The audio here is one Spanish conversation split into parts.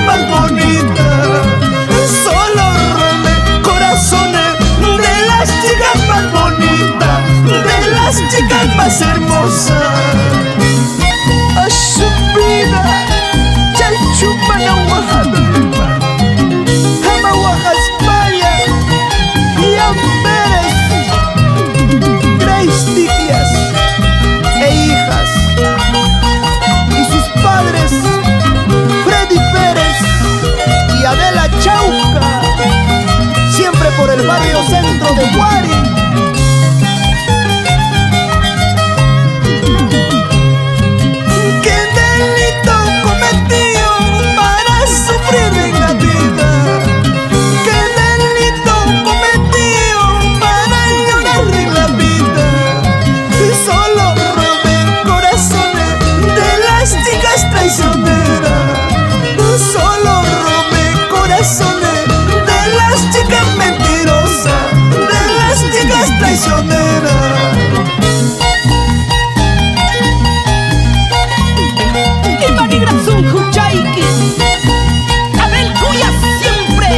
más bonitas. Solo robé corazones de las chicas más bonitas, de las chicas más hermosas. A su vida, chalchupa na Oaxaca, ama Oaxaca, y Amberes, Grace Tiquias e hijas, y sus padres, Freddy Pérez y Adela Chauca, siempre por el barrio centro de Guari. Solo robé corazones de las chicas mentirosas, de las chicas traicioneras. Y Manigrazun Huchayki, Abel Cuya siempre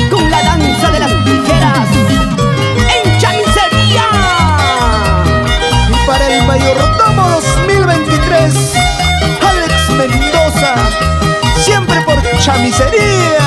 con la danza de las tijeras en chamisería. Y para el mayordomo 2023, Alex Mendoza, siempre por chamisería.